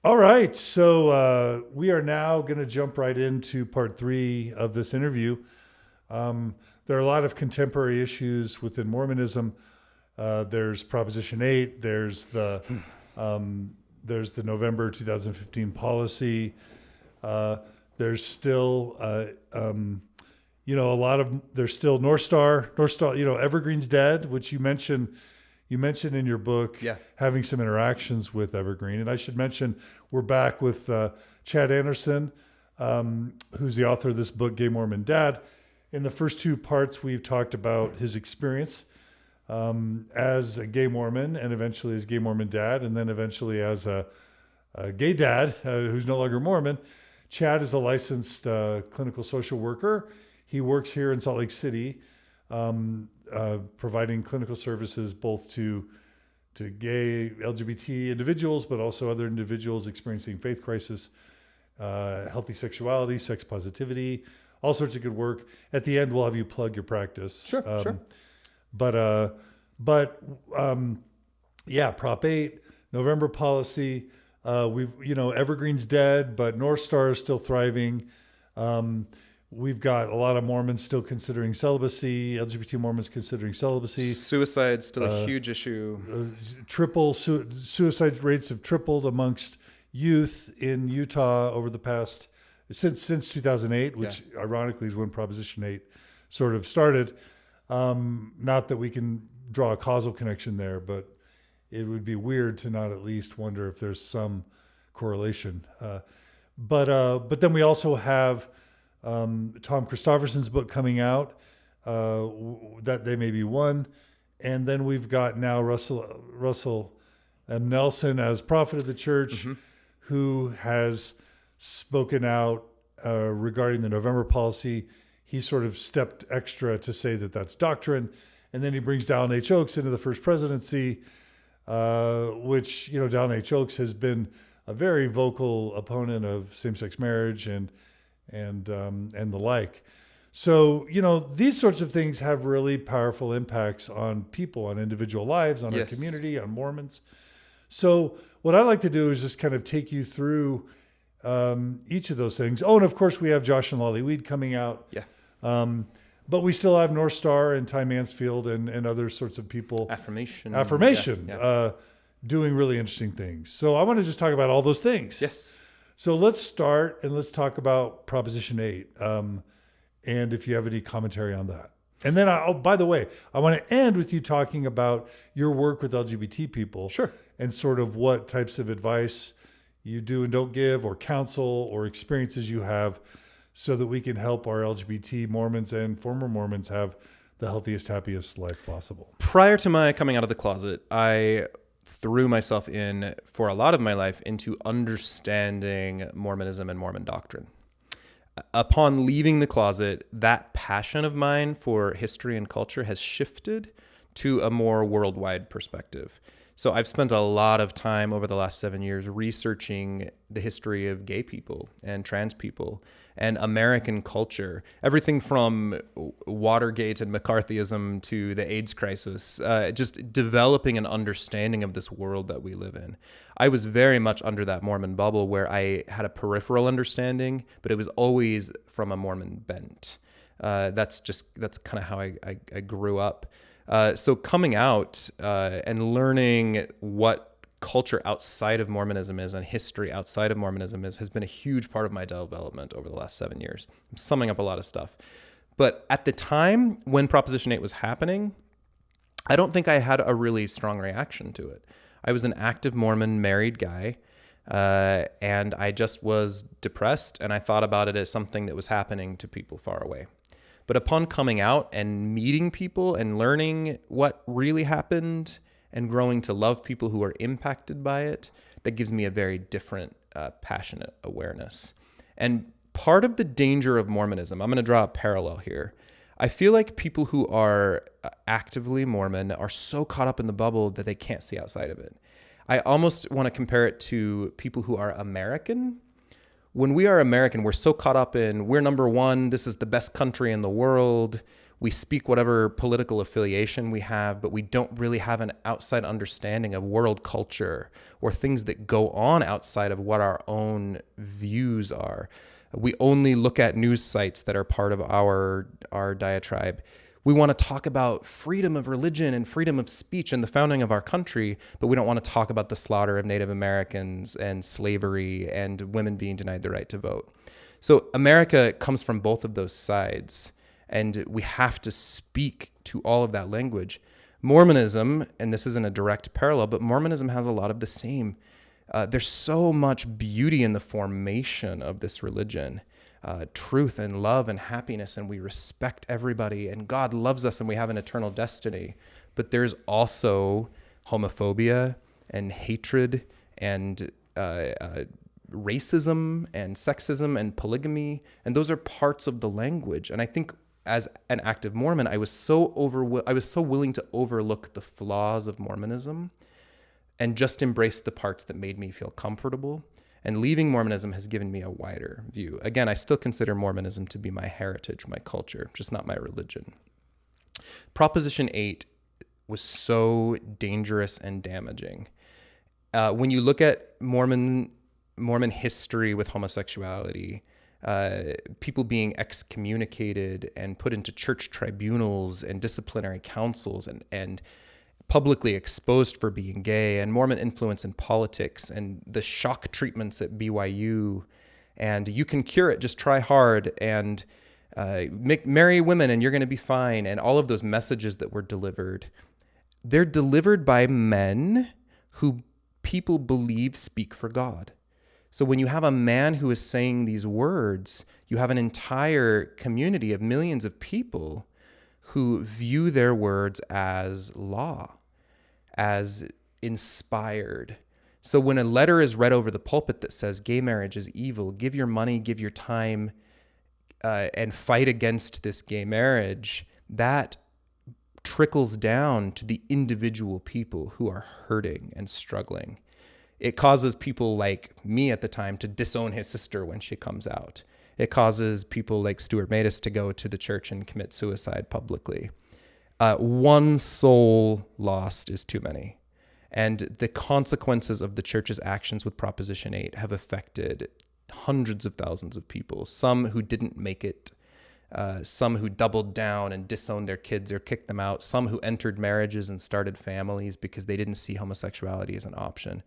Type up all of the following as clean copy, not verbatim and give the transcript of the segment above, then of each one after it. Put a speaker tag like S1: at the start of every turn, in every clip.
S1: All right. So we are now going to jump right into part three of this interview. There are a lot of contemporary issues within Mormonism. There's Proposition 8. There's the November 2015 policy. There's still, a lot of, there's still North Star, Evergreen's dead, which you mentioned in your book
S2: Yeah.
S1: having some interactions with Evergreen. And I should mention, we're back with Chad Anderson, who's the author of this book, Gay Mormon Dad. In the first two parts, we've talked about his experience as a gay Mormon, and eventually as gay Mormon dad, and then eventually as a gay dad who's no longer Mormon. Chad is a licensed clinical social worker. He works here in Salt Lake City, providing clinical services both to gay LGBT individuals, but also other individuals experiencing faith crisis, healthy sexuality, sex positivity, all sorts of good work. At the end, we'll have you plug your practice.
S2: Sure.
S1: Yeah, Prop 8, November policy. Evergreen's dead, but North Star is still thriving. We've got a lot of Mormons still considering celibacy, LGBT Mormons considering celibacy.
S2: Suicide's still a huge issue.
S1: Suicide rates have tripled amongst youth in Utah over the past, since 2008, which ironically is when Proposition 8 sort of started. Not that we can draw a causal connection there, but it would be weird to not at least wonder if there's some correlation. But then we also have Tom Christofferson's book coming out, that they may be one. And then we've got now Russell M. Nelson as prophet of the church, who has spoken out regarding the November policy. He sort of stepped extra to say that that's doctrine. And then he brings Dallin H. Oaks into the First Presidency, which, Dallin H. Oaks has been a very vocal opponent of same-sex marriage and the like. So, these sorts of things have really powerful impacts on people, on individual lives, on our community, on Mormons. So what I like to do is just kind of take you through each of those things. Oh, and of course we have Josh and Lolly Weed coming out.
S2: Yeah.
S1: But we still have North Star and Ty Mansfield and other sorts of people.
S2: Affirmation.
S1: Doing really interesting things. So I want to just talk about all those things.
S2: Yes.
S1: So let's start and let's talk about Proposition 8. And if you have any commentary on that. And then, by the way, I want to end with you talking about your work with LGBT people.
S2: Sure.
S1: And sort of what types of advice you do and don't give, or counsel, or experiences you have, so that we can help our LGBT Mormons and former Mormons have the healthiest, happiest life possible.
S2: Prior to my coming out of the closet, I threw myself in, for a lot of my life, into understanding Mormonism and Mormon doctrine. Upon leaving the closet, that passion of mine for history and culture has shifted to a more worldwide perspective. So I've spent a lot of time over the last 7 years researching the history of gay people and trans people and American culture, everything from Watergate and McCarthyism to the AIDS crisis, just developing an understanding of this world that we live in. I was very much under that Mormon bubble where I had a peripheral understanding, but it was always from a Mormon bent. That's kind of how I grew up. So coming out and learning what culture outside of Mormonism is and history outside of Mormonism has been a huge part of my development over the last 7 years. I'm summing up a lot of stuff. But at the time when Proposition 8 was happening, I don't think I had a really strong reaction to it. I was an active Mormon married guy, and I just was depressed, and I thought about it as something that was happening to people far away. But upon coming out and meeting people and learning what really happened and growing to love people who are impacted by it, that gives me a very different, passionate awareness. And part of the danger of Mormonism, I'm going to draw a parallel here. I feel like people who are actively Mormon are so caught up in the bubble that they can't see outside of it. I almost want to compare it to people who are American. When we are American, we're so caught up in, we're number one, this is the best country in the world. We speak whatever political affiliation we have, but we don't really have an outside understanding of world culture or things that go on outside of what our own views are. We only look at news sites that are part of our diatribe. We want to talk about freedom of religion and freedom of speech and the founding of our country, but we don't want to talk about the slaughter of Native Americans and slavery and women being denied the right to vote. So America comes from both of those sides, and we have to speak to all of that language. Mormonism, and this isn't a direct parallel, but Mormonism has a lot of the same. There's so much beauty in the formation of this religion. Truth and love and happiness, and we respect everybody, and God loves us, and we have an eternal destiny. But there's also homophobia and hatred and racism and sexism and polygamy, and those are parts of the language. And I think as an active Mormon, I was so willing to overlook the flaws of Mormonism and just embrace the parts that made me feel comfortable. And leaving Mormonism has given me a wider view. Again, I still consider Mormonism to be my heritage, my culture, just not my religion. Proposition 8 was so dangerous and damaging. When you look at Mormon history with homosexuality, people being excommunicated and put into church tribunals and disciplinary councils and publicly exposed for being gay, and Mormon influence in politics and the shock treatments at BYU, and you can cure it, just try hard, and marry women and you're going to be fine, and all of those messages that were delivered, they're delivered by men who people believe speak for God. So when you have a man who is saying these words, you have an entire community of millions of people who view their words as law, as inspired. So when a letter is read over the pulpit that says gay marriage is evil, give your money, give your time, and fight against this gay marriage, that trickles down to the individual people who are hurting and struggling. It causes people like me at the time to disown his sister when she comes out. It causes people like Stuart Matus to go to the church and commit suicide publicly. One soul lost is too many. And the consequences of the church's actions with Proposition 8 have affected hundreds of thousands of people, some who didn't make it, some who doubled down and disowned their kids or kicked them out, some who entered marriages and started families because they didn't see homosexuality as an option.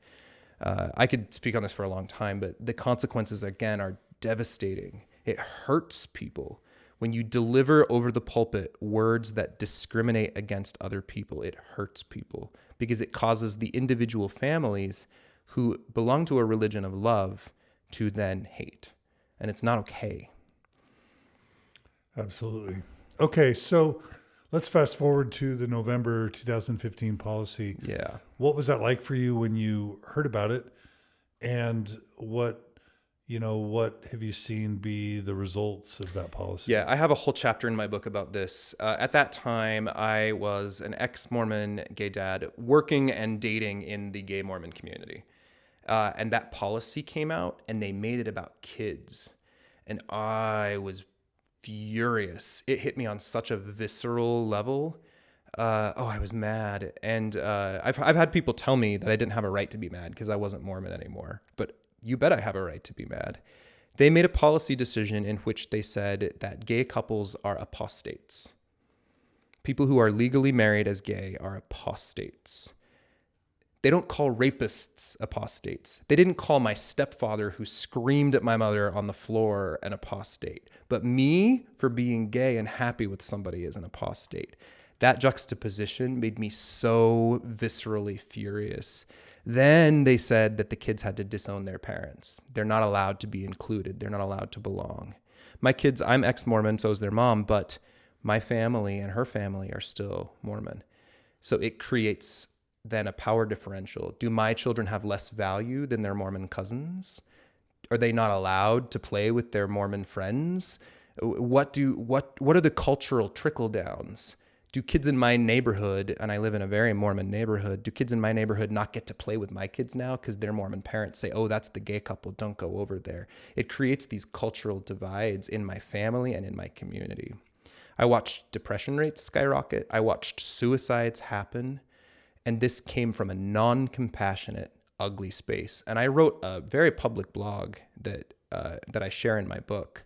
S2: I could speak on this for a long time, but the consequences, again, are devastating. It hurts people. When you deliver over the pulpit words that discriminate against other people, it hurts people because it causes the individual families who belong to a religion of love to then hate. And it's not okay.
S1: Absolutely. Okay, so let's fast forward to the November 2015 policy.
S2: Yeah.
S1: What was that like for you when you heard about it? And what have you seen be the results of that policy?
S2: Yeah, I have a whole chapter in my book about this. At that time, I was an ex-Mormon gay dad working and dating in the gay Mormon community. And that policy came out and they made it about kids. And I was furious. It hit me on such a visceral level. I was mad. And I've had people tell me that I didn't have a right to be mad because I wasn't Mormon anymore. But you bet I have a right to be mad. They made a policy decision in which they said that gay couples are apostates. People who are legally married as gay are apostates. They don't call rapists apostates. They didn't call my stepfather who screamed at my mother on the floor an apostate. But me, for being gay and happy with somebody, is an apostate. That juxtaposition made me so viscerally furious. Then they said that the kids had to disown their parents. They're not allowed to be included. They're not allowed to belong. My kids, I'm ex-Mormon, so is their mom, but my family and her family are still Mormon. So it creates then a power differential. Do my children have less value than their Mormon cousins? Are they not allowed to play with their Mormon friends? What are the cultural trickle downs? Do kids in my neighborhood, and I live in a very Mormon neighborhood, do kids in my neighborhood not get to play with my kids now because their Mormon parents say, oh, that's the gay couple, don't go over there? It creates these cultural divides in my family and in my community. I watched depression rates skyrocket. I watched suicides happen. And this came from a non-compassionate, ugly space. And I wrote a very public blog that I share in my book,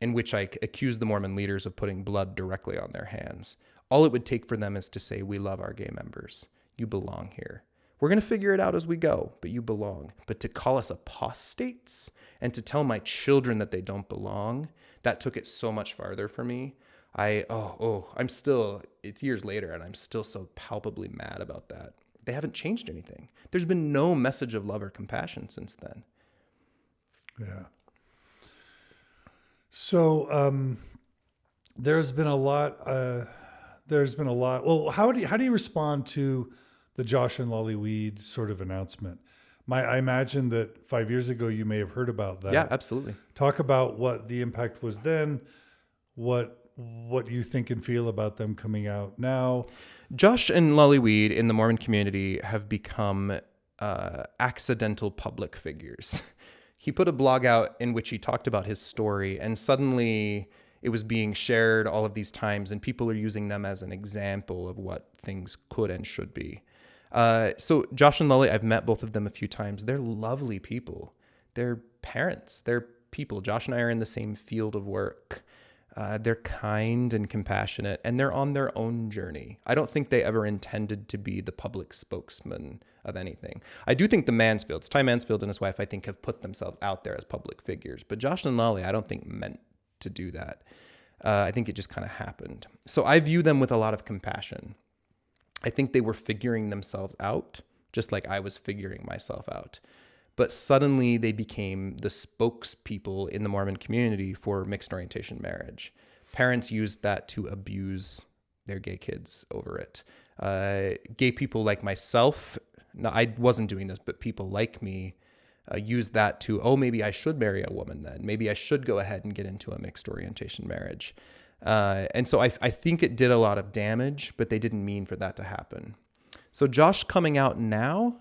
S2: in which I accuse the Mormon leaders of putting blood directly on their hands. All it would take for them is to say, we love our gay members. You belong here. We're going to figure it out as we go, but you belong. But to call us apostates and to tell my children that they don't belong, that took it so much farther for me. I'm still, it's years later, and I'm still so palpably mad about that. They haven't changed anything. There's been no message of love or compassion since then.
S1: Yeah. So there's been a lot. Well, how do you respond to the Josh and Lolly Weed sort of announcement? I imagine that 5 years ago you may have heard about that.
S2: Yeah, absolutely.
S1: Talk about what the impact was then, what you think and feel about them coming out now.
S2: Josh and Lolly Weed in the Mormon community have become accidental public figures. He put a blog out in which he talked about his story, and suddenly it was being shared all of these times, and people are using them as an example of what things could and should be. So Josh and Lolly, I've met both of them a few times. They're lovely people. They're parents. They're people. Josh and I are in the same field of work. They're kind and compassionate, and they're on their own journey. I don't think they ever intended to be the public spokesman of anything. I do think the Mansfields, Ty Mansfield and his wife, I think have put themselves out there as public figures. But Josh and Lolly, I don't think meant to do that. I think it just kind of happened. So I view them with a lot of compassion. I think they were figuring themselves out, just like I was figuring myself out. But suddenly they became the spokespeople in the Mormon community for mixed orientation marriage. Parents used that to abuse their gay kids over it. Gay people like myself, no, I wasn't doing this, but people like me used that to, maybe I should marry a woman then. Maybe I should go ahead and get into a mixed orientation marriage. And so I think it did a lot of damage, but they didn't mean for that to happen. So Josh coming out now,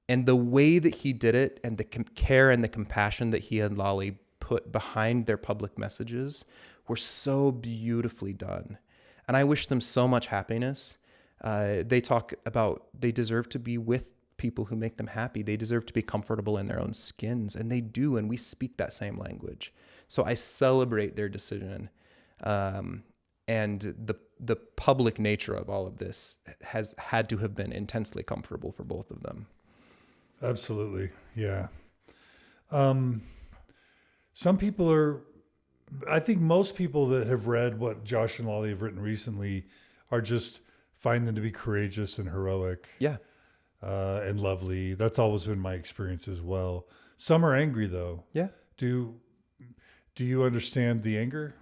S2: and the way that he did it, and the care and the compassion that he and Lolly put behind their public messages were so beautifully done. And I wish them so much happiness. They talk about they deserve to be with people who make them happy. They deserve to be comfortable in their own skins, and they do, and we speak that same language. So I celebrate their decision. And the public nature of all of this has had to have been intensely comfortable for both of them.
S1: Absolutely. Yeah. Some people I think most people that have read what Josh and Lolly have written recently find them to be courageous and heroic.
S2: Yeah.
S1: And lovely. That's always been my experience as well. Some are angry though.
S2: Yeah.
S1: Do you understand the anger?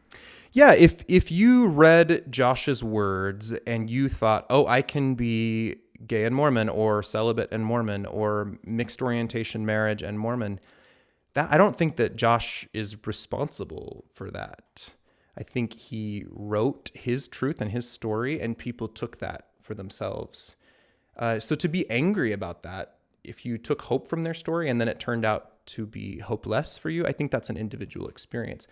S2: Yeah. If you read Josh's words and you thought, I can be gay and Mormon, or celibate and Mormon, or mixed orientation marriage and Mormon, I don't think that Josh is responsible for that. I think he wrote his truth and his story, and people took that for themselves. So to be angry about that, if you took hope from their story and then it turned out to be hopeless for you, I think that's an individual experience.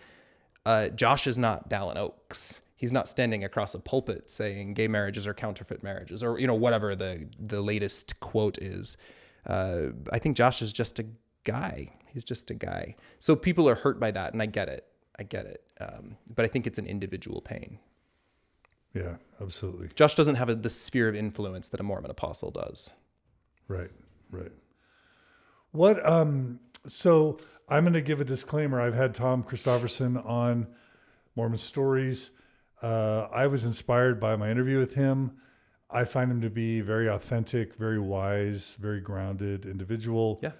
S2: Josh is not Dallin Oaks. He's not standing across a pulpit saying gay marriages are counterfeit marriages, or whatever the latest quote is. I think Josh is just a guy. He's just a guy. So people are hurt by that, and I get it. But I think it's an individual pain.
S1: Yeah, absolutely.
S2: Josh doesn't have the sphere of influence that a Mormon apostle does.
S1: Right. What? So I'm going to give a disclaimer. I've had Tom Christofferson on Mormon Stories. I was inspired by my interview with him. I find him to be very authentic, very wise, very grounded individual.
S2: Yeah.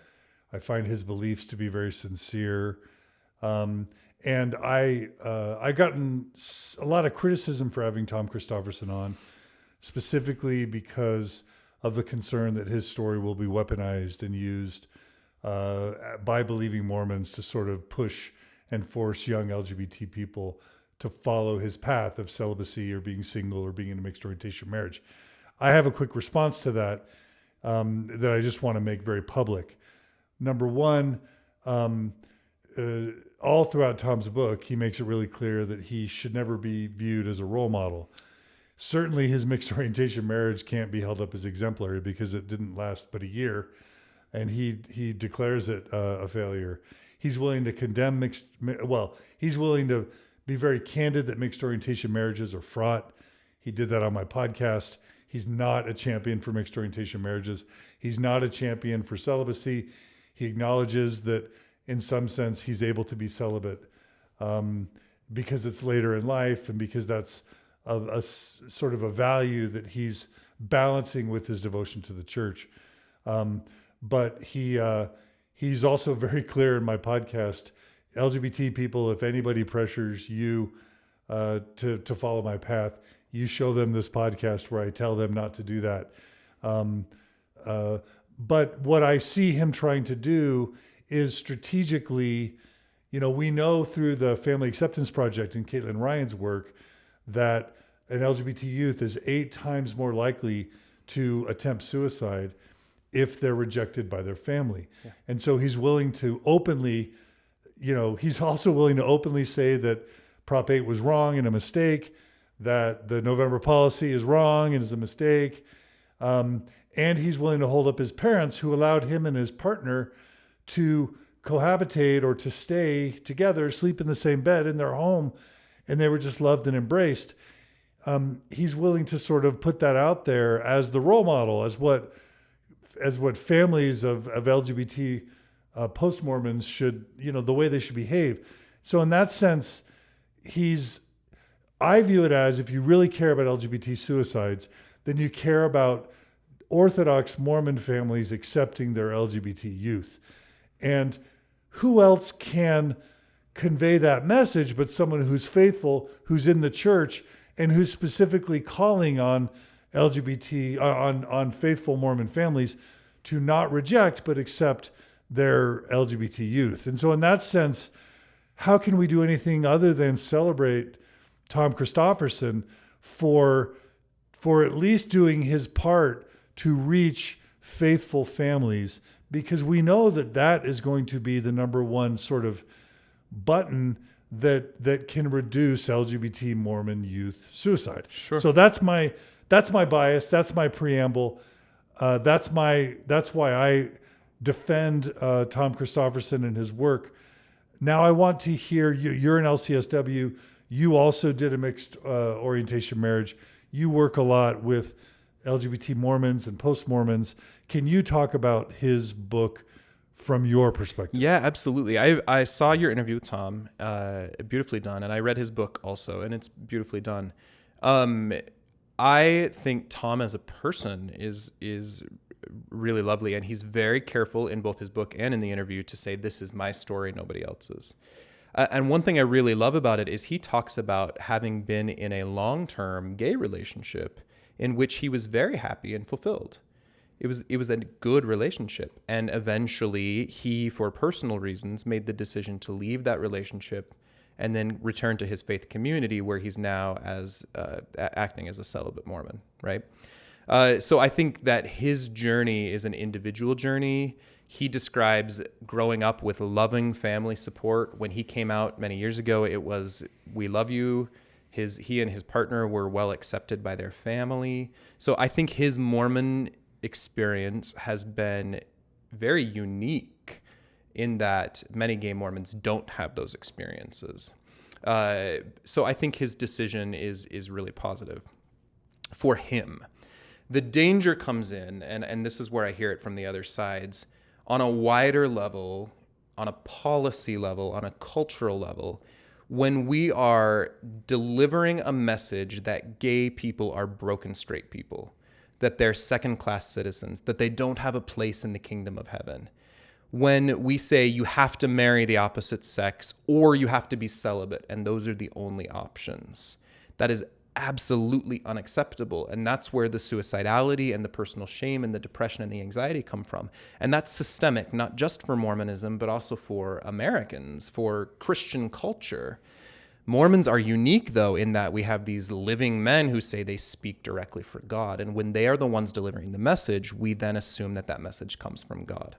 S1: I find his beliefs to be very sincere. And I gotten a lot of criticism for having Tom Christofferson on, specifically because of the concern that his story will be weaponized and used by believing Mormons to sort of push and force young LGBT people to follow his path of celibacy or being single or being in a mixed orientation marriage. I have a quick response to that that I just want to make very public. Number one, all throughout Tom's book, he makes it really clear that he should never be viewed as a role model. Certainly his mixed orientation marriage can't be held up as exemplary because it didn't last but a year, and he declares it a failure. He's willing to condemn he's willing to be very candid that mixed orientation marriages are fraught. He did that on my podcast. He's not a champion for mixed orientation marriages. He's not a champion for celibacy. He acknowledges that in some sense he's able to be celibate because it's later in life and because that's a sort of a value that he's balancing with his devotion to the church. But he's also very clear in my podcast, LGBT people, if anybody pressures you to follow my path, you show them this podcast where I tell them not to do that. But what I see him trying to do is strategically, we know through the Family Acceptance Project and Caitlin Ryan's work that an LGBT youth is 8 times more likely to attempt suicide if they're rejected by their family. Yeah. And so he's willing to openly, he's also willing to openly say that Prop 8 was wrong and a mistake, that the November policy is wrong and is a mistake. And he's willing to hold up his parents who allowed him and his partner to cohabitate or to stay together, sleep in the same bed in their home, and they were just loved and embraced. He's willing to sort of put that out there as the role model, as what families of LGBT post-Mormons should, the way they should behave. So in that sense, I view it as, if you really care about LGBT suicides, then you care about Orthodox Mormon families accepting their LGBT youth. And who else can convey that message but someone who's faithful, who's in the church, and who's specifically calling on on faithful Mormon families to not reject but accept their LGBT youth. And so in that sense, how can we do anything other than celebrate Tom Christofferson for at least doing his part to reach faithful families, because we know that is going to be the number one sort of button that can reduce LGBT Mormon youth suicide.
S2: Sure.
S1: So that's my bias. That's my preamble. That's why I defend Tom Christofferson and his work. Now I want to hear you. You're an LCSW. You also did a mixed orientation marriage. You work a lot with LGBT Mormons and post-Mormons. Can you talk about his book from your perspective?
S2: Yeah, absolutely. I saw your interview with Tom, beautifully done, and I read his book also, and it's beautifully done. I think Tom as a person is really lovely, and he's very careful in both his book and in the interview to say, this is my story, nobody else's. And one thing I really love about it is he talks about having been in a long-term gay relationship in which he was very happy and fulfilled. It was a good relationship. And eventually he, for personal reasons, made the decision to leave that relationship and then return to his faith community, where he's now acting as a celibate Mormon, right? So I think that his journey is an individual journey. He describes growing up with loving family support. When he came out many years ago, it was, we love you. He and his partner were well accepted by their family. So I think his Mormon experience has been very unique in that many gay Mormons don't have those experiences. So I think his decision is really positive for him. The danger comes in, and this is where I hear it from the other sides, on a wider level, on a policy level, on a cultural level, when we are delivering a message that gay people are broken straight people, that they're second-class citizens, that they don't have a place in the kingdom of heaven. When we say you have to marry the opposite sex or you have to be celibate, and those are the only options, that is absolutely unacceptable. And that's where the suicidality and the personal shame and the depression and the anxiety come from. And that's systemic, not just for Mormonism, but also for Americans, for Christian culture. Mormons are unique, though, in that we have these living men who say they speak directly for God. And when they are the ones delivering the message, we then assume that that message comes from God.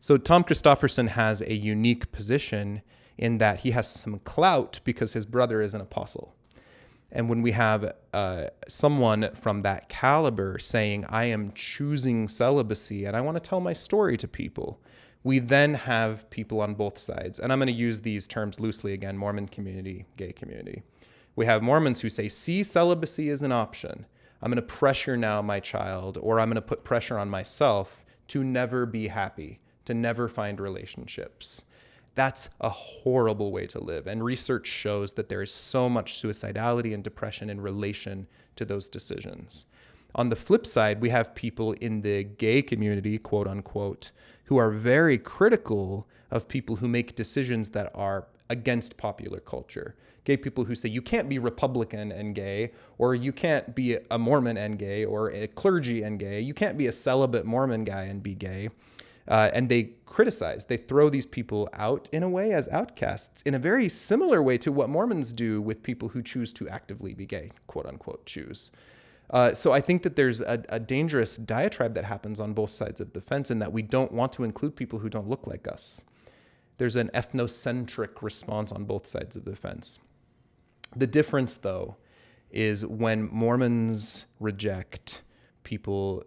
S2: So Tom Christofferson has a unique position in that he has some clout because his brother is an apostle. And when we have someone from that caliber saying, I am choosing celibacy and I want to tell my story to people, we then have people on both sides. And I'm going to use these terms loosely again: Mormon community, gay community. We have Mormons who say, see, celibacy is an option. I'm going to pressure now my child, or I'm going to put pressure on myself to never be happy, to never find relationships. That's a horrible way to live. And research shows that there is so much suicidality and depression in relation to those decisions. On the flip side, we have people in the gay community, quote unquote, who are very critical of people who make decisions that are against popular culture. Gay people who say you can't be Republican and gay, or you can't be a Mormon and gay, or a clergy and gay. You can't be a celibate Mormon guy and be gay. And they criticize, they throw these people out in a way as outcasts, in a very similar way to what Mormons do with people who choose to actively be gay, quote unquote, choose. So I think that there's a dangerous diatribe that happens on both sides of the fence, in that we don't want to include people who don't look like us. There's an ethnocentric response on both sides of the fence. The difference, though, is when Mormons reject, people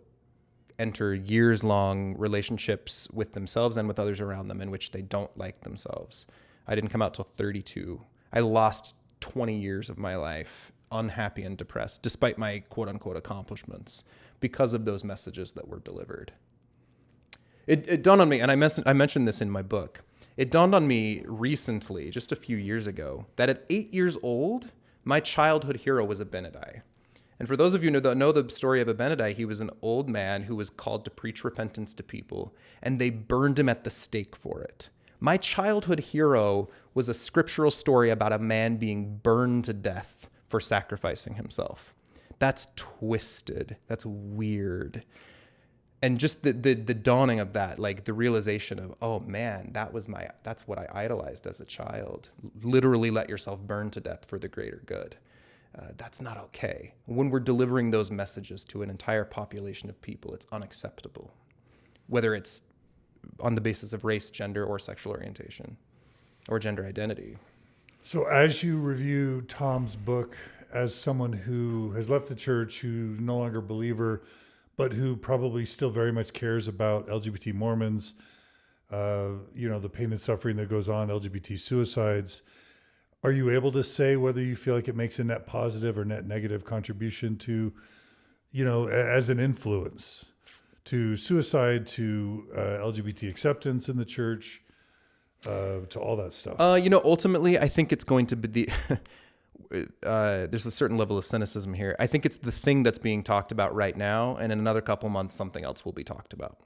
S2: enter years-long relationships with themselves and with others around them in which they don't like themselves. I didn't come out till 32. I lost 20 years of my life unhappy and depressed, despite my quote-unquote accomplishments, because of those messages that were delivered. It dawned on me, and I mentioned this in my book, it dawned on me recently, just a few years ago, that at 8 years old, my childhood hero was Abinadi. And for those of you who know the story of Abinadi, he was an old man who was called to preach repentance to people, and they burned him at the stake for it. My childhood hero was a scriptural story about a man being burned to death for sacrificing himself. That's twisted. That's weird. And just the dawning of that, like the realization of, oh man, that's what I idolized as a child. Literally let yourself burn to death for the greater good. That's not okay. When we're delivering those messages to an entire population of people, it's unacceptable, whether it's on the basis of race, gender, or sexual orientation, or gender identity.
S1: So as you review Tom's book, as someone who has left the church, who's no longer a believer, but who probably still very much cares about LGBT Mormons, the pain and suffering that goes on, LGBT suicides, are you able to say whether you feel like it makes a net positive or net negative contribution to, as an influence to suicide, to LGBT acceptance in the church, to all that stuff?
S2: Ultimately, I think it's going to be there's a certain level of cynicism here. I think it's the thing that's being talked about right now, and in another couple months, something else will be talked about.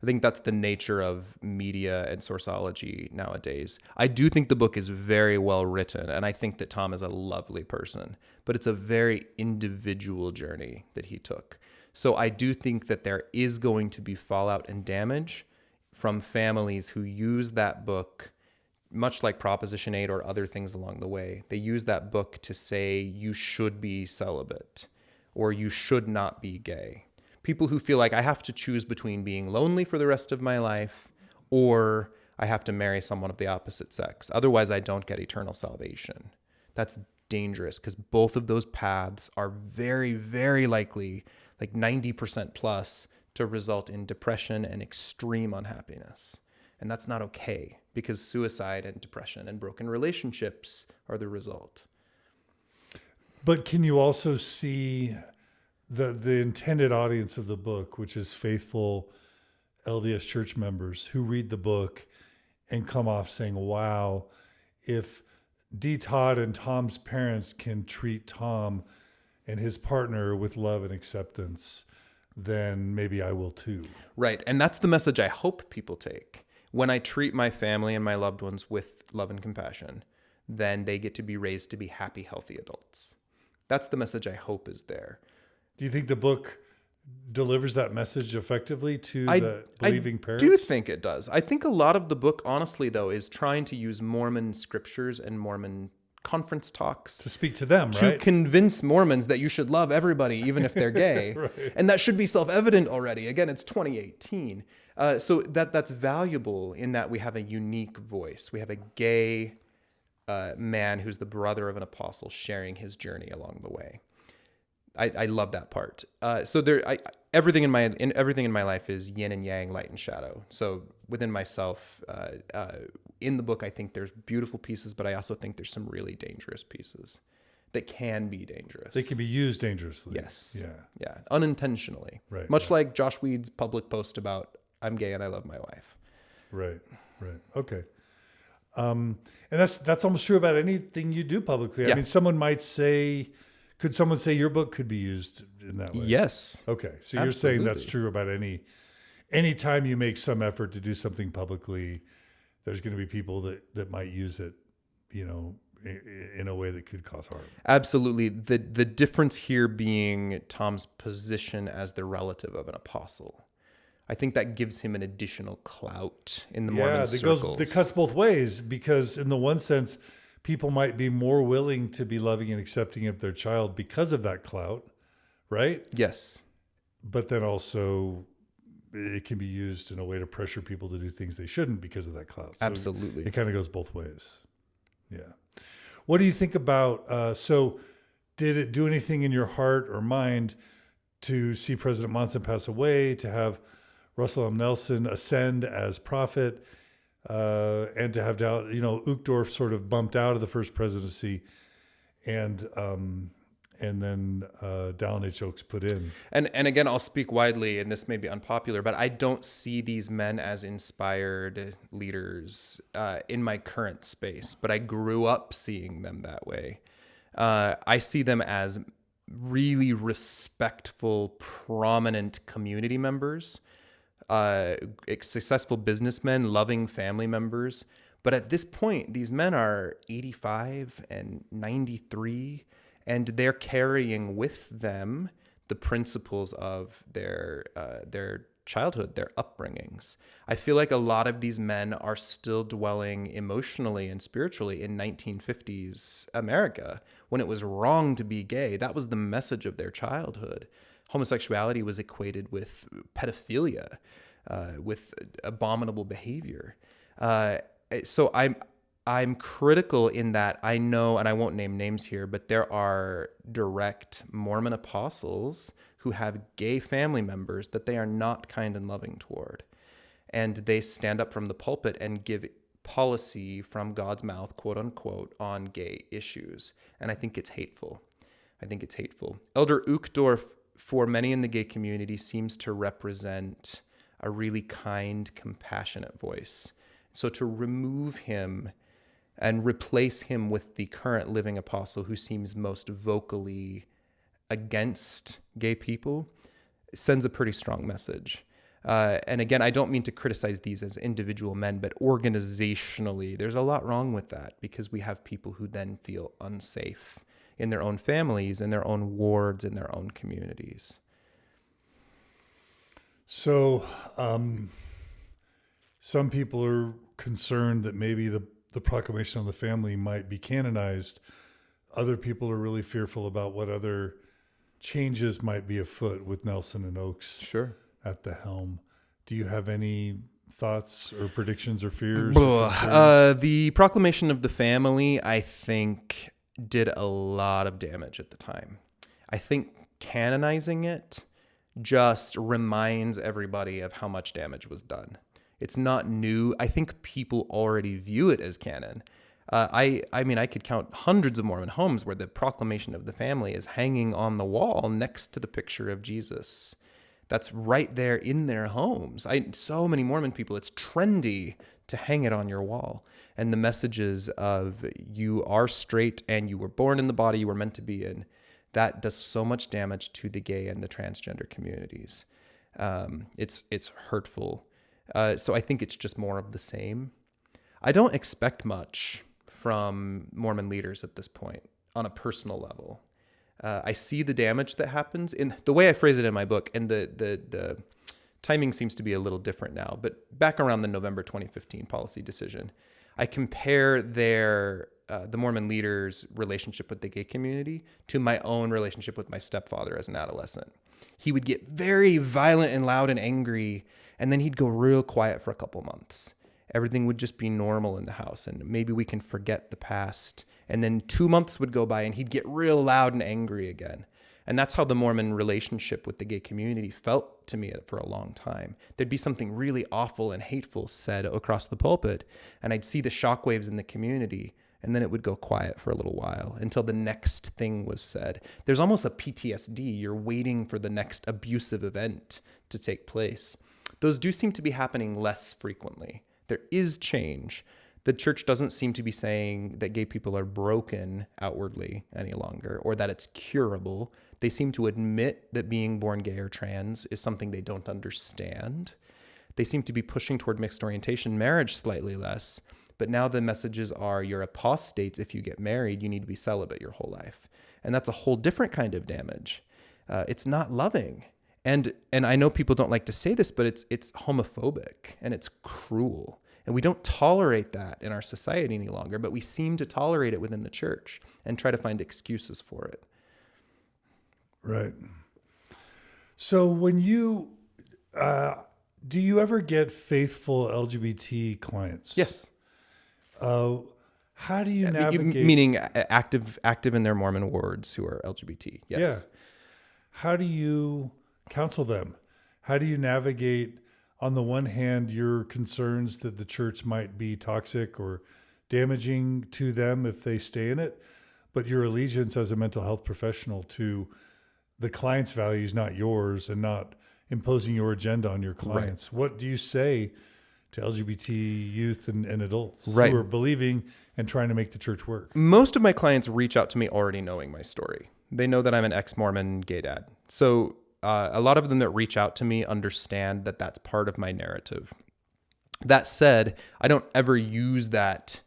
S2: I think that's the nature of media and sourceology nowadays. I do think the book is very well written, and I think that Tom is a lovely person, but it's a very individual journey that he took. So I do think that there is going to be fallout and damage from families who use that book, much like Proposition 8 or other things along the way. They use that book to say you should be celibate or you should not be gay. People who feel like I have to choose between being lonely for the rest of my life or I have to marry someone of the opposite sex. Otherwise, I don't get eternal salvation. That's dangerous because both of those paths are very, very likely, like 90% plus, to result in depression and extreme unhappiness. And that's not okay because suicide and depression and broken relationships are the result.
S1: But can you also see the intended audience of the book, which is faithful LDS Church members who read the book and come off saying, wow, if D. Todd and Tom's parents can treat Tom and his partner with love and acceptance, then maybe I will too.
S2: Right. And that's the message I hope people take. When I treat my family and my loved ones with love and compassion, then they get to be raised to be happy, healthy adults. That's the message I hope is there.
S1: Do you think the book delivers that message effectively to the believing parents?
S2: I do think it does. I think a lot of the book, honestly, though, is trying to use Mormon scriptures and Mormon conference talks
S1: to speak to them,
S2: to
S1: right?
S2: convince Mormons that you should love everybody, even if they're gay.
S1: Right.
S2: And that should be self-evident already. Again, it's 2018. So that's valuable in that we have a unique voice. We have a gay man who's the brother of an apostle sharing his journey along the way. I love that part. So everything in my life is yin and yang, light and shadow. So within myself, in the book, I think there's beautiful pieces, but I also think there's some really dangerous pieces that can be dangerous.
S1: They can be used dangerously.
S2: Yes. Yeah. Unintentionally.
S1: Right.
S2: Much like Josh Weed's public post about I'm gay and I love my wife.
S1: Right. Okay. And that's almost true about anything you do publicly.
S2: Yeah.
S1: I mean, could someone say your book could be used in that way?
S2: Yes.
S1: Okay. So
S2: Absolutely.
S1: You're saying that's true about any time you make some effort to do something publicly, there's going to be people that might use it, in a way that could cause harm.
S2: Absolutely. The difference here being Tom's position as the relative of an apostle. I think that gives him an additional clout in the Mormon circles.
S1: That cuts both ways, because in the one sense, people might be more willing to be loving and accepting of their child because of that clout, right?
S2: Yes.
S1: But then also it can be used in a way to pressure people to do things they shouldn't because of that clout. So
S2: Absolutely.
S1: It kind of goes both ways. Yeah. What do you think about, so did it do anything in your heart or mind to see President Monson pass away, to have Russell M. Nelson ascend as prophet, and to have Uchtdorf sort of bumped out of the First Presidency, and then Dallin H. Oaks put in?
S2: And again, I'll speak widely, and this may be unpopular, but I don't see these men as inspired leaders in my current space, but I grew up seeing them that way. I see them as really respectful, prominent community members, successful businessmen, loving family members. But at this point, these men are 85 and 93, and they're carrying with them the principles of their childhood, their upbringings. I feel like a lot of these men are still dwelling emotionally and spiritually in 1950s America, when it was wrong to be gay. That was the message of their childhood. Homosexuality was equated with pedophilia, with abominable behavior. So I'm critical in that I know, and I won't name names here, but there are direct Mormon apostles who have gay family members that they are not kind and loving toward. And they stand up from the pulpit and give policy from God's mouth, quote unquote, on gay issues. And I think it's hateful. Elder Uchtdorf, for many in the gay community, seems to represent a really kind, compassionate voice. So to remove him and replace him with the current living apostle who seems most vocally against gay people sends a pretty strong message. And again, I don't mean to criticize these as individual men, but organizationally, there's a lot wrong with that, because we have people who then feel unsafe in their own families, in their own wards, in their own communities.
S1: So some people are concerned that maybe the proclamation of the family might be canonized. Other people are really fearful about what other changes might be afoot with Nelson and Oaks at the helm. Do you have any thoughts or predictions or fears?
S2: The proclamation of the family, I think, did a lot of damage at the time. I think canonizing it just reminds everybody of how much damage was done. It's not new. I think people already view it as canon. I mean, I could count hundreds of Mormon homes where the proclamation of the family is hanging on the wall next to the picture of Jesus. That's right there in their homes. So many Mormon people, it's trendy to hang it on your wall. And the messages of you are straight and you were born in the body you were meant to be in, that does so much damage to the gay and the transgender communities. It's hurtful. So I think it's just more of the same. I don't expect much from Mormon leaders at this point on a personal level. I see the damage that happens in the way I phrase it in my book, and the timing seems to be a little different now, but back around the November 2015 policy decision, I compare the Mormon leaders' relationship with the gay community to my own relationship with my stepfather as an adolescent. He would get very violent and loud and angry, and then he'd go real quiet for a couple months. everything would just be normal in the house, and maybe we can forget the past. And then 2 months would go by and he'd get real loud and angry again. And that's how the Mormon relationship with the gay community felt to me for a long time. There'd be something really awful and hateful said across the pulpit, and I'd see the shockwaves in the community, and then it would go quiet for a little while until the next thing was said. There's almost a PTSD. You're waiting for the next abusive event to take place. Those do seem to be happening less frequently. There is change. The church doesn't seem to be saying that gay people are broken outwardly any longer, or that it's curable. They seem to admit that being born gay or trans is something they don't understand. They seem to be pushing toward mixed orientation marriage slightly less, but now the messages are you're apostates if you get married, you need to be celibate your whole life. And that's a whole different kind of damage. It's not loving. And I know people don't like to say this, but it's homophobic and it's cruel. And we don't tolerate that in our society any longer, but we seem to tolerate it within the church and try to find excuses for it.
S1: Right. So when you, do you ever get faithful LGBT clients?
S2: Yes.
S1: How do you navigate?
S2: Meaning active in their Mormon wards who are LGBT. Yes.
S1: Yeah. How do you counsel them? How do you navigate, on the one hand, your concerns that the church might be toxic or damaging to them if they stay in it, but your allegiance as a mental health professional to the client's values, not yours, and not imposing your agenda on your clients? Right. What do you say to LGBT youth and adults who are believing and trying to make the church work?
S2: Most of my clients reach out to me already knowing my story. They know that I'm an ex-Mormon gay dad. So a lot of them that reach out to me understand that that's part of my narrative. That said, I don't ever use that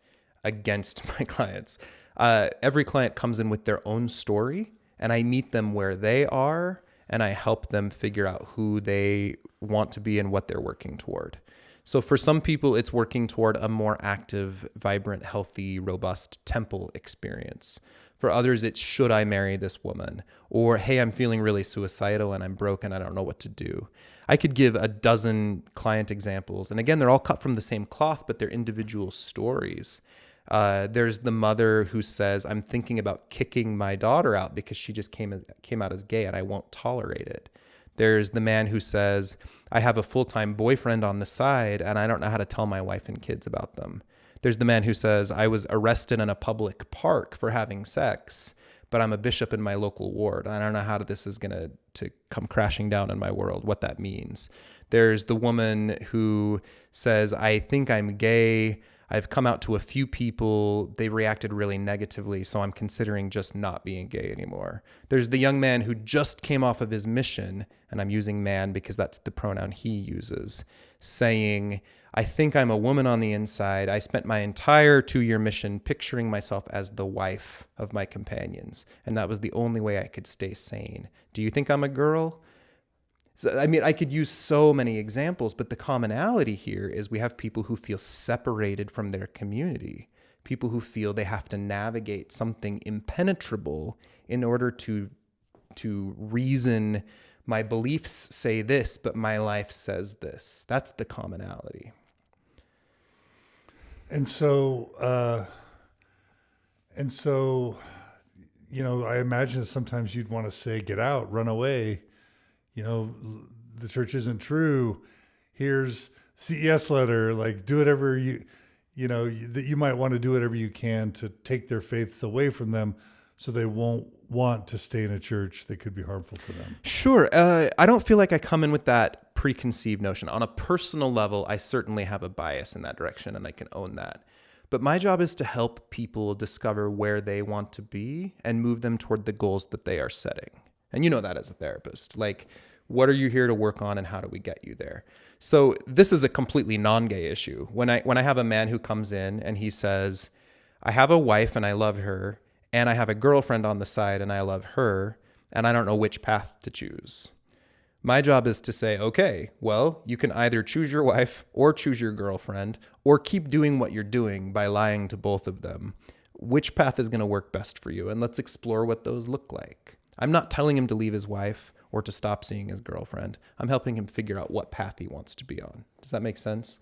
S2: against my clients. Every client comes in with their own story, and I meet them where they are, and I help them figure out who they want to be and what they're working toward. So for some people, it's working toward a more active, vibrant, healthy, robust temple experience. For others, it's should I marry this woman? Or, hey, I'm feeling really suicidal and I'm broken. I don't know what to do. I could give a dozen client examples. And again, they're all cut from the same cloth, but they're individual stories. There's the mother who says, I'm thinking about kicking my daughter out because she just came out as gay and I won't tolerate it. There's the man who says, I have a full-time boyfriend on the side and I don't know how to tell my wife and kids about them. There's the man who says, I was arrested in a public park for having sex, but I'm a bishop in my local ward. I don't know how this is going to come crashing down in my world, what that means. There's the woman who says, I think I'm gay. I've come out to a few people. They reacted really negatively, so I'm considering just not being gay anymore. There's the young man who just came off of his mission, and I'm using man because that's the pronoun he uses, saying, I think I'm a woman on the inside. I spent my entire 2-year mission picturing myself as the wife of my companions, and that was the only way I could stay sane. Do you think I'm a girl? So, I mean, I could use so many examples, but the commonality here is we have people who feel separated from their community, people who feel they have to navigate something impenetrable in order to reason, my beliefs say this, but my life says this. That's the commonality.
S1: And so, you know, I imagine that sometimes you'd want to say, get out, run away. You know, the church isn't true. Here's CES letter, like do whatever you might want to do whatever you can to take their faiths away from them so they won't want to stay in a church that could be harmful to them.
S2: Sure. I don't feel like I come in with that preconceived notion. On a personal level, I certainly have a bias in that direction and I can own that. But my job is to help people discover where they want to be and move them toward the goals that they are setting. And you know that as a therapist, like, what are you here to work on and how do we get you there? So this is a completely non-gay issue. When I have a man who comes in and he says, I have a wife and I love her, and I have a girlfriend on the side and I love her, and I don't know which path to choose. My job is to say, okay, well, you can either choose your wife or choose your girlfriend or keep doing what you're doing by lying to both of them. Which path is going to work best for you? And let's explore what those look like. I'm not telling him to leave his wife or to stop seeing his girlfriend. I'm helping him figure out what path he wants to be on. Does that make sense?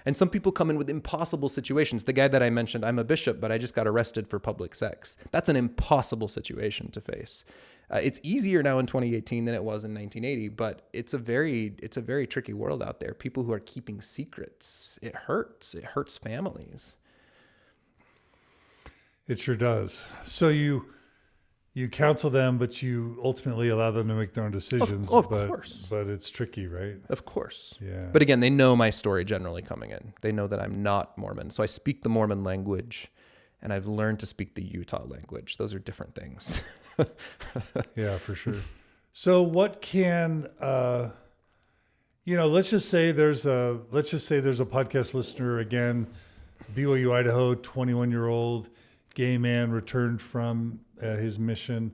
S2: And some people come in with impossible situations. The guy that I mentioned, I'm a bishop, but I just got arrested for public sex. That's an impossible situation to face. It's easier now in 2018 than it was in 1980, but it's a very tricky world out there. People who are keeping secrets, it hurts families.
S1: It sure does. So you counsel them, but you ultimately allow them to make their own decisions.
S2: Of course.
S1: But it's tricky, right?
S2: Of course.
S1: Yeah.
S2: But again, they know my story generally coming in. They know that I'm not Mormon. So I speak the Mormon language, and I've learned to speak the Utah language. Those are different things.
S1: Yeah, for sure. So what can, let's just say there's a podcast listener, again, BYU, Idaho, 21-year-old gay man returned from his mission,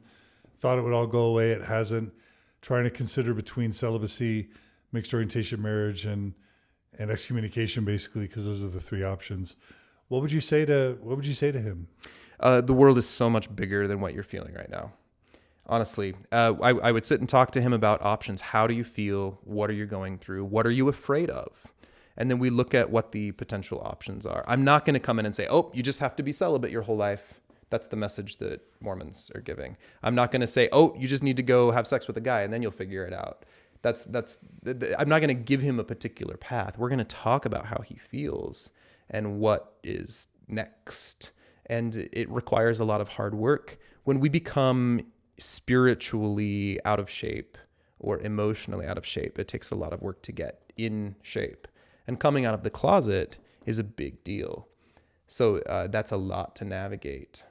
S1: thought it would all go away. It hasn't. Trying to consider between celibacy, mixed orientation marriage, and excommunication, basically, because those are the three options. What would you say to him?
S2: The world is so much bigger than what you're feeling right now. Honestly, I would sit and talk to him about options. How do you feel? What are you going through? What are you afraid of? And then we look at what the potential options are. I'm not going to come in and say, oh, you just have to be celibate your whole life. That's the message that Mormons are giving. I'm not going to say, oh, you just need to go have sex with a guy and then you'll figure it out. I'm not going to give him a particular path. We're going to talk about how he feels and what is next. And it requires a lot of hard work. When we become spiritually out of shape or emotionally out of shape, it takes a lot of work to get in shape. And coming out of the closet is a big deal. So that's a lot to navigate.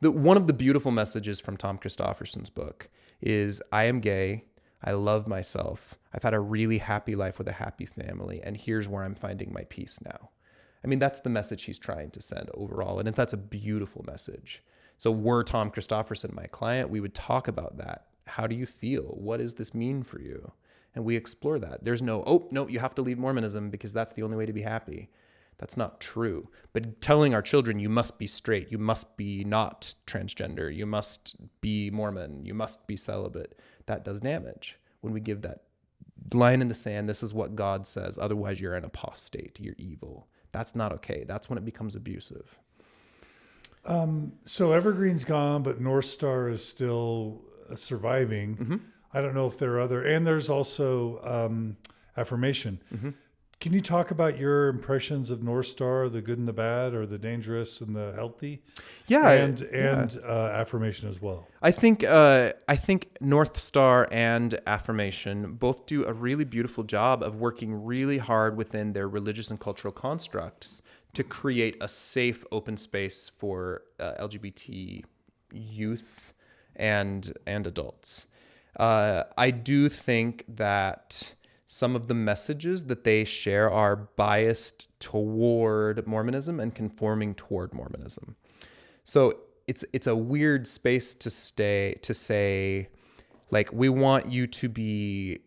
S2: One of the beautiful messages from Tom Christofferson's book is, I am gay, I love myself, I've had a really happy life with a happy family, and here's where I'm finding my peace now. I mean, that's the message he's trying to send overall, and that's a beautiful message. So were Tom Christofferson my client, we would talk about that. How do you feel? What does this mean for you? And we explore that. There's no, oh, no, you have to leave Mormonism because that's the only way to be happy. That's not true. But telling our children, you must be straight, you must be not transgender, you must be Mormon, you must be celibate, that does damage. When we give that line in the sand, this is what God says, otherwise you're an apostate, you're evil. That's not okay. That's when it becomes abusive.
S1: So Evergreen's gone, but North Star is still surviving.
S2: Mm-hmm.
S1: I don't know if there are other, and there's also Affirmation. Mm-hmm. Can you talk about your impressions of North Star, the good and the bad, or the dangerous and the healthy?
S2: Yeah,
S1: and Affirmation as well.
S2: I think North Star and Affirmation both do a really beautiful job of working really hard within their religious and cultural constructs to create a safe, open space for LGBT youth and adults. I do think that some of the messages that they share are biased toward Mormonism and conforming toward Mormonism. So it's a weird space to say, like, we want you to be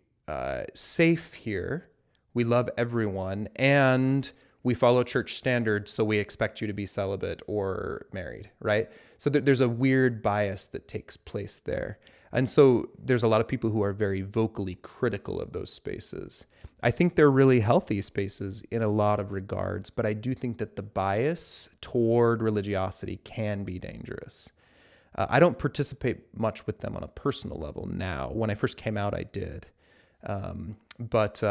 S2: safe here. We love everyone, and we follow church standards, so we expect you to be celibate or married, right? So there's a weird bias that takes place there. And so there's a lot of people who are very vocally critical of those spaces. I think they're really healthy spaces in a lot of regards, but I do think that the bias toward religiosity can be dangerous. I don't participate much with them on a personal level now. When I first came out, I did. But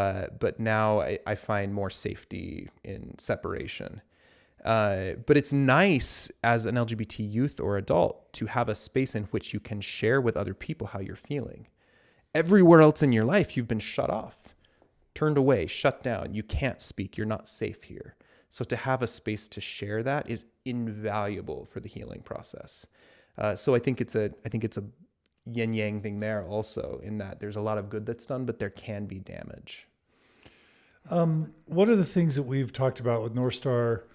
S2: now I find more safety in separation. But it's nice as an LGBT youth or adult to have a space in which you can share with other people how you're feeling. Everywhere else in your life, you've been shut off, turned away, shut down. You can't speak. You're not safe here. So to have a space to share that is invaluable for the healing process. So I think it's a yin yang thing there also, in that there's a lot of good that's done, but there can be damage.
S1: What are the things that we've talked about with North Star?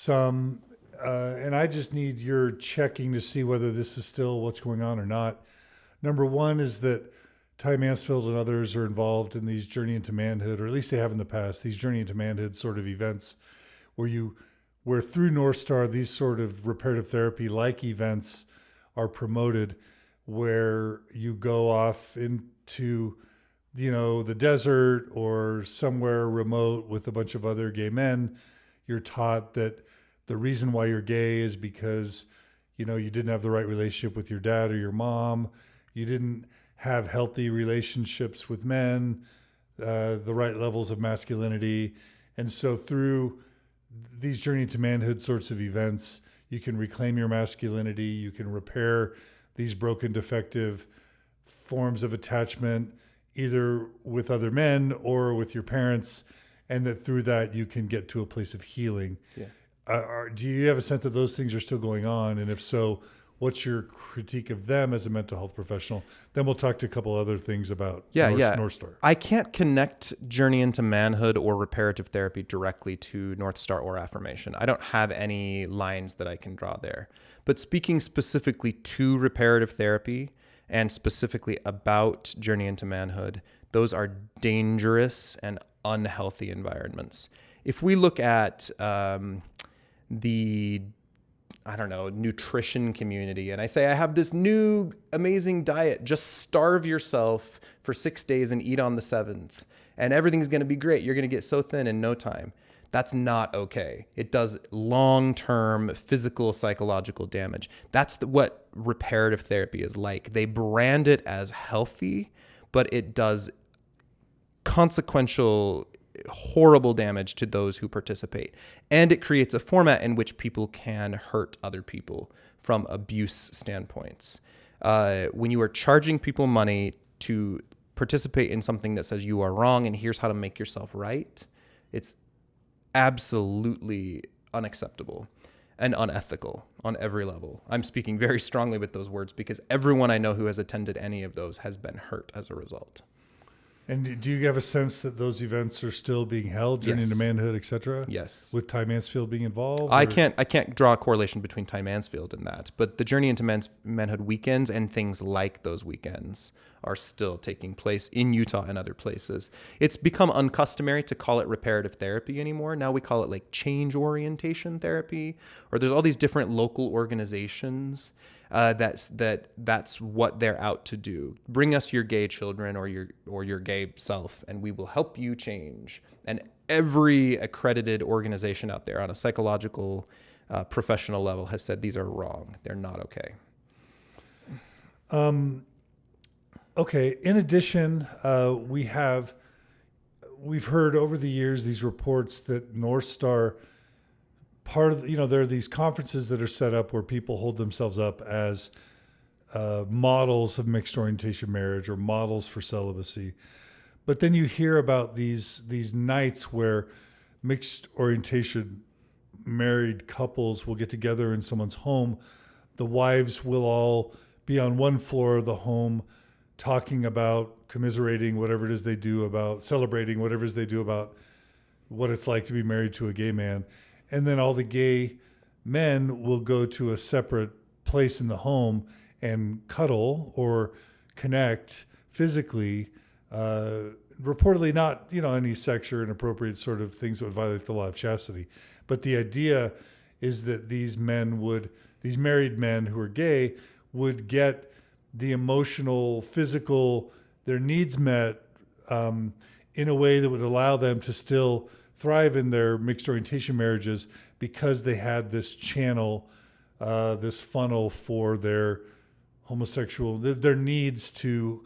S1: And I just need your checking to see whether this is still what's going on or not. Number one is that Ty Mansfield and others are involved in these Journey into Manhood, or at least they have in the past, these Journey into Manhood sort of events where through North Star, these sort of reparative therapy like events are promoted, where you go off into the desert or somewhere remote with a bunch of other gay men, you're taught that the reason why you're gay is because, you didn't have the right relationship with your dad or your mom. You didn't have healthy relationships with men, the right levels of masculinity. And so through these journey to manhood sorts of events, you can reclaim your masculinity. You can repair these broken, defective forms of attachment, either with other men or with your parents, and that through that you can get to a place of healing.
S2: Yeah.
S1: Do you have a sense that those things are still going on? And if so, what's your critique of them as a mental health professional? Then we'll talk to a couple other things about North Star.
S2: I can't connect Journey into Manhood or reparative therapy directly to North Star or affirmation. I don't have any lines that I can draw there. But speaking specifically to reparative therapy and specifically about Journey into Manhood, those are dangerous and unhealthy environments. If we look at the nutrition community, and I say, I have this new amazing diet, just starve yourself for 6 days and eat on the 7th, and everything's going to be great. You're going to get so thin in no time. That's not okay. It does long-term physical, psychological damage. That's what reparative therapy is like. They brand it as healthy, but it does consequential, horrible damage to those who participate. And it creates a format in which people can hurt other people from abuse standpoints. When you are charging people money to participate in something that says you are wrong and here's how to make yourself right, it's absolutely unacceptable and unethical on every level. I'm speaking very strongly with those words because everyone I know who has attended any of those has been hurt as a result.
S1: And do you have a sense that those events are still being held, Journey into Manhood, et cetera?
S2: Yes.
S1: With Ty Mansfield being involved?
S2: I can't draw a correlation between Ty Mansfield and that, but the Journey into Manhood weekends and things like those weekends are still taking place in Utah and other places. It's become uncustomary to call it reparative therapy anymore. Now we call it like change orientation therapy, or there's all these different local organizations that's what they're out to do. Bring us your gay children or your gay self, and we will help you change. And every accredited organization out there on a psychological, professional level has said these are wrong. They're not okay.
S1: Okay. In addition, we've heard over the years these reports that North Star, part of, there are these conferences that are set up where people hold themselves up as models of mixed orientation marriage or models for celibacy. But then you hear about these nights where mixed orientation married couples will get together in someone's home. The wives will all be on one floor of the home talking about, commiserating whatever it is they do, about celebrating whatever it is they do about what it's like to be married to a gay man. And then all the gay men will go to a separate place in the home and cuddle or connect physically, reportedly not, any sex or inappropriate sort of things that would violate the law of chastity. But the idea is that these married men who are gay would get the emotional, physical, their needs met in a way that would allow them to still thrive in their mixed orientation marriages because they had this channel, this funnel for their their needs to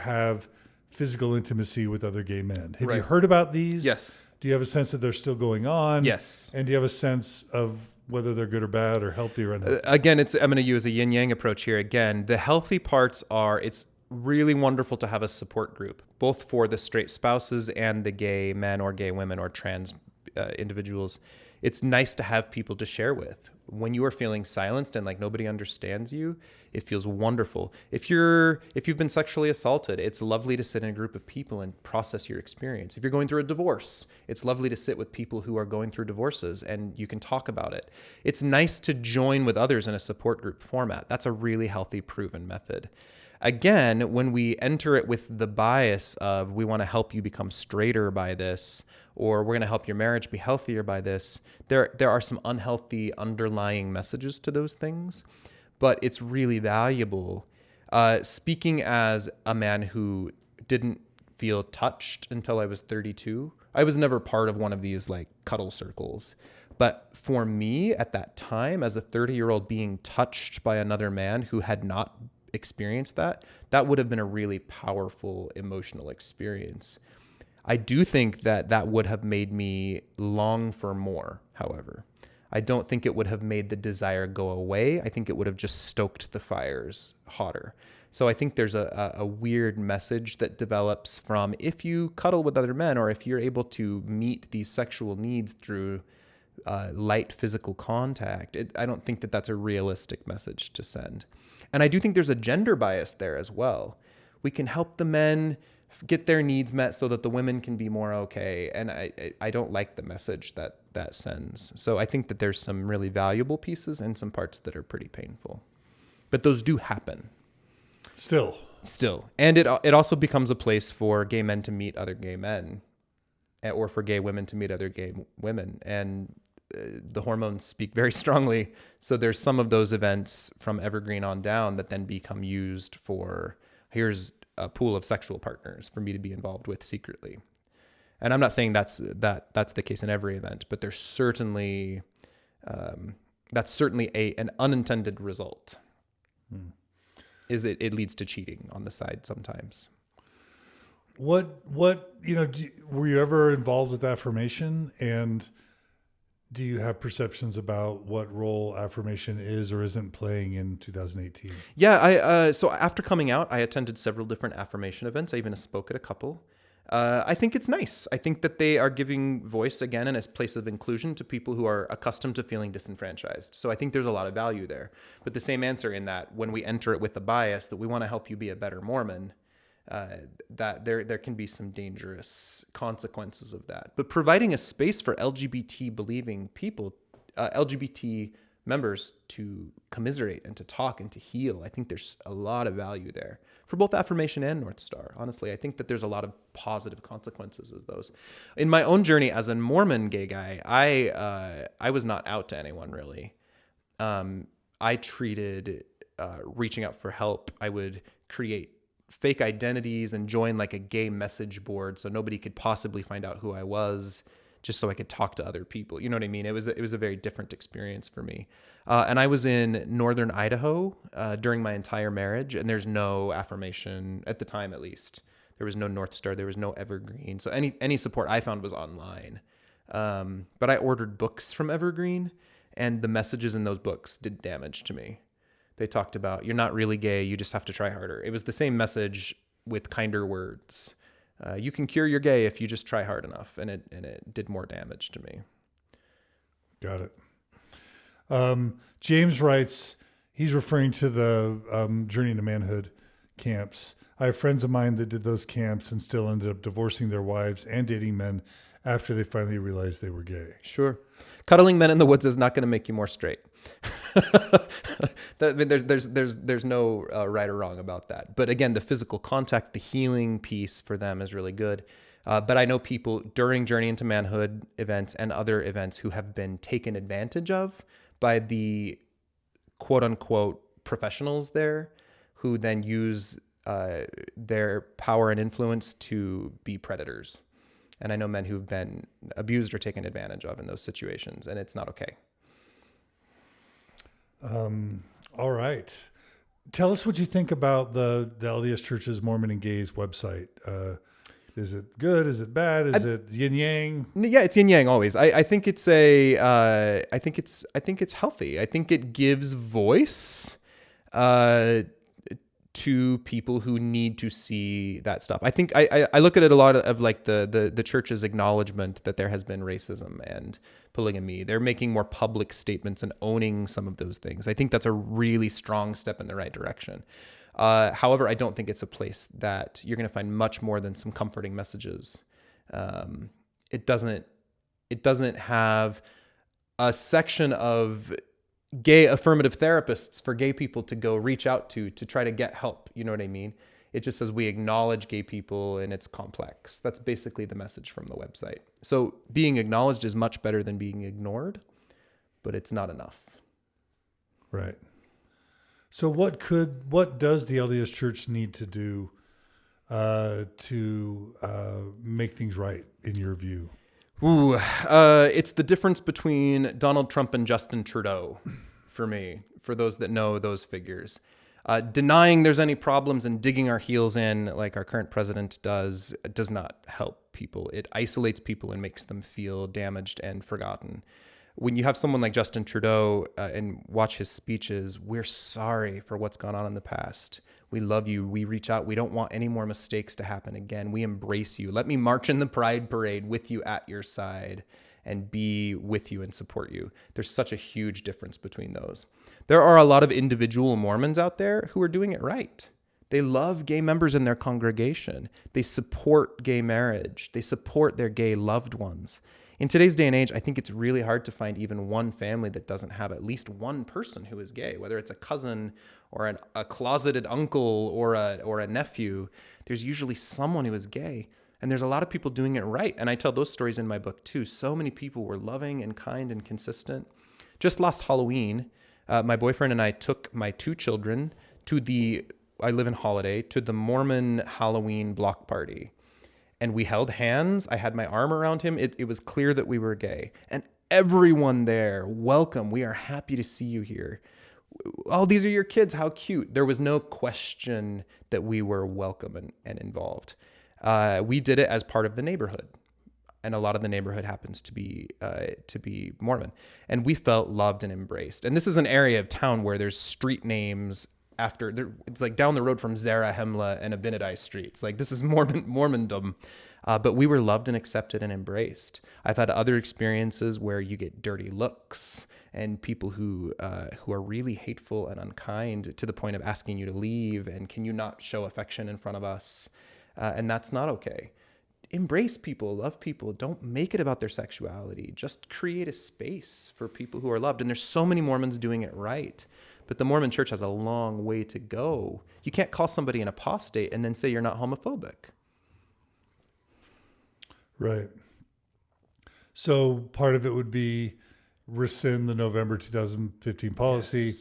S1: have physical intimacy with other gay men. Have you heard about these?
S2: Yes.
S1: Do you have a sense that they're still going on?
S2: Yes.
S1: And do you have a sense of whether they're good or bad or healthy or unhealthy?
S2: Again, I'm going to use a yin-yang approach here. Again, the healthy parts are, it's really wonderful to have a support group, both for the straight spouses and the gay men or gay women or trans individuals. It's nice to have people to share with. When you are feeling silenced and like nobody understands you, it feels wonderful. If you've been sexually assaulted, it's lovely to sit in a group of people and process your experience. If you're going through a divorce, it's lovely to sit with people who are going through divorces and you can talk about it. It's nice to join with others in a support group format. That's a really healthy, proven method. Again, when we enter it with the bias of we want to help you become straighter by this, or we're going to help your marriage be healthier by this, there are some unhealthy underlying messages to those things, but it's really valuable. Speaking as a man who didn't feel touched until I was 32. I was never part of one of these like cuddle circles. But for me at that time, as a 30-year-old being touched by another man who had not experienced that, that would have been a really powerful emotional experience. I do think that that would have made me long for more, however. I don't think it would have made the desire go away. I think it would have just stoked the fires hotter. So I think there's a weird message that develops from if you cuddle with other men or if you're able to meet these sexual needs through light physical contact. I don't think that that's a realistic message to send. And I do think there's a gender bias there as well. We can help the men get their needs met so that the women can be more okay. And I don't like the message that sends. So I think that there's some really valuable pieces and some parts that are pretty painful. But those do happen.
S1: Still.
S2: And it also becomes a place for gay men to meet other gay men or for gay women to meet other gay women. And the hormones speak very strongly. So there's some of those events from Evergreen on down that then become used for, here's a pool of sexual partners for me to be involved with secretly. And I'm not saying that's the case in every event, but there's certainly, that's certainly an unintended result. Is it leads to cheating on the side sometimes.
S1: What were you ever involved with affirmation, and do you have perceptions about what role affirmation is or isn't playing in 2018?
S2: Yeah, so after coming out, I attended several different affirmation events. I even spoke at a couple. I think it's nice. I think that they are giving voice again in a place of inclusion to people who are accustomed to feeling disenfranchised. So I think there's a lot of value there. But the same answer in that when we enter it with the bias that we want to help you be a better Mormon, that there can be some dangerous consequences of that. But providing a space for LGBT believing people, LGBT members to commiserate and to talk and to heal, I think there's a lot of value there for both affirmation and North Star. Honestly, I think that there's a lot of positive consequences of those. In my own journey as a Mormon gay guy, I was not out to anyone really. I treated reaching out for help. I would create fake identities and join like a gay message board so nobody could possibly find out who I was, just so I could talk to other people. You know what I mean? It was a very different experience for me. And I was in northern Idaho during my entire marriage, and there's no affirmation at the time, at least. There was no North Star. There was no Evergreen. So any support I found was online. But I ordered books from Evergreen, and the messages in those books did damage to me. They talked about, you're not really gay, you just have to try harder. It was the same message with kinder words. You can cure your gay if you just try hard enough. And it did more damage to me.
S1: Got it. James writes, he's referring to the Journey to Manhood camps. I have friends of mine that did those camps and still ended up divorcing their wives and dating men after they finally realized they were gay.
S2: Sure. Cuddling men in the woods is not going to make you more straight. There's no right or wrong about that. But again, the physical contact, the healing piece for them is really good. But I know people during Journey into Manhood events and other events who have been taken advantage of by the quote unquote professionals there, who then use their power and influence to be predators. And I know men who've been abused or taken advantage of in those situations, and it's not okay.
S1: All right. Tell us what you think about the LDS Church's Mormon and Gays website. Is it good? Is it bad? Is it yin yang?
S2: Yeah, it's yin yang always. I think it's I think it's healthy. I think it gives voice to people who need to see that stuff. I think I look at it a lot of like the church's acknowledgement that there has been racism and polygamy. They're making more public statements and owning some of those things. I think that's a really strong step in the right direction. However, I don't think it's a place that you're going to find much more than some comforting messages. It doesn't have a section of gay affirmative therapists for gay people to go reach out to try to get help. You know what I mean? It just says we acknowledge gay people and it's complex. That's basically the message from the website. So being acknowledged is much better than being ignored, but it's not enough.
S1: Right. So what does the LDS Church need to do to make things right in your view?
S2: Ooh, it's the difference between Donald Trump and Justin Trudeau for me, for those that know those figures. Denying there's any problems and digging our heels in like our current president does not help people. It isolates people and makes them feel damaged and forgotten. When you have someone like Justin Trudeau and watch his speeches, we're sorry for what's gone on in the past. We love you. We reach out. We don't want any more mistakes to happen again. We embrace you. Let me march in the Pride Parade with you at your side and be with you and support you. There's such a huge difference between those. There are a lot of individual Mormons out there who are doing it right. They love gay members in their congregation. They support gay marriage. They support their gay loved ones. In today's day and age, I think it's really hard to find even one family that doesn't have at least one person who is gay, whether it's a cousin or a closeted uncle or a nephew. There's usually someone who is gay. And there's a lot of people doing it right. And I tell those stories in my book too. So many people were loving and kind and consistent. Just last Halloween, my boyfriend and I took my 2 children I live in Holiday, to the Mormon Halloween block party. And we held hands. I had my arm around him. It was clear that we were gay. And everyone there, welcome. We are happy to see you here. Oh, these are your kids. How cute. There was no question that we were welcome and involved. We did it as part of the neighborhood. And a lot of the neighborhood happens to be Mormon. And we felt loved and embraced. And this is an area of town where there's street names it's like down the road from Zarahemla and Abinadi streets. Like this is Mormondom. But we were loved and accepted and embraced. I've had other experiences where you get dirty looks and people who are really hateful and unkind to the point of asking you to leave and can you not show affection in front of us? And that's not okay. Embrace people, love people. Don't make it about their sexuality. Just create a space for people who are loved. And there's so many Mormons doing it right. But the Mormon Church has a long way to go. You can't call somebody an apostate and then say you're not homophobic.
S1: Right. So part of it would be rescind the November 2015 policy.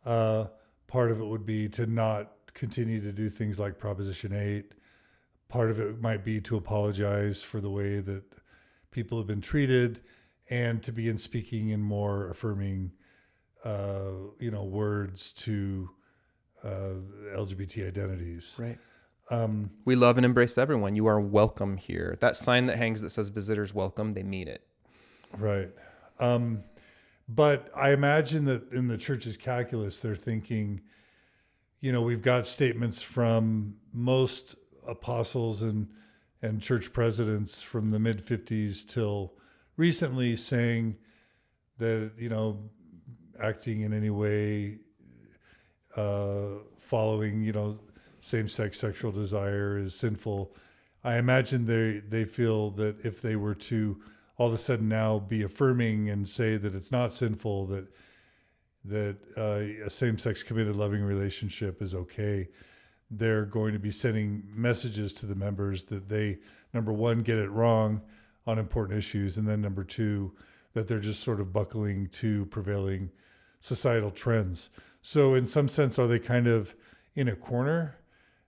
S2: Yes.
S1: Part of it would be to not continue to do things like Proposition 8. Part of it might be to apologize for the way that people have been treated and to begin speaking in more affirming words to LGBT identities.
S2: Right. We love and embrace everyone. You are welcome here. That sign that hangs that says visitors welcome, they mean it.
S1: Right. But I imagine that in the church's calculus, they're thinking, we've got statements from most apostles and church presidents from the mid 50s till recently saying that, acting in any way following, same-sex sexual desire is sinful. I imagine they feel that if they were to all of a sudden now be affirming and say that it's not sinful, that a same-sex committed loving relationship is okay, they're going to be sending messages to the members that they, number one, get it wrong on important issues, and then number two, that they're just sort of buckling to prevailing societal trends. So in some sense, are they kind of in a corner?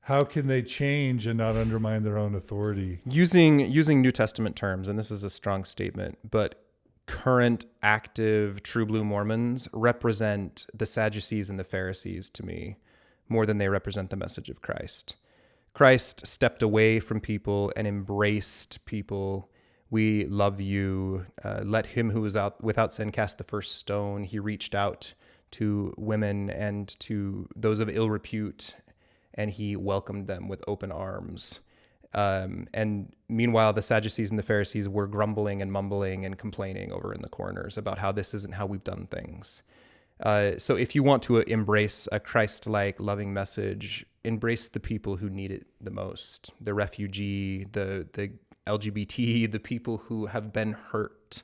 S1: How can they change and not undermine their own authority?
S2: Using New Testament terms, and this is a strong statement, but current active true blue Mormons represent the Sadducees and the Pharisees to me more than they represent the message of Christ. Christ stepped away from people and embraced people. We love you. Let him who is out without sin cast the first stone. He reached out to women and to those of ill repute, and he welcomed them with open arms. And meanwhile, the Sadducees and the Pharisees were grumbling and mumbling and complaining over in the corners about how this isn't how we've done things. So if you want to embrace a Christ-like loving message, embrace the people who need it the most, the refugee, the LGBT, the people who have been hurt,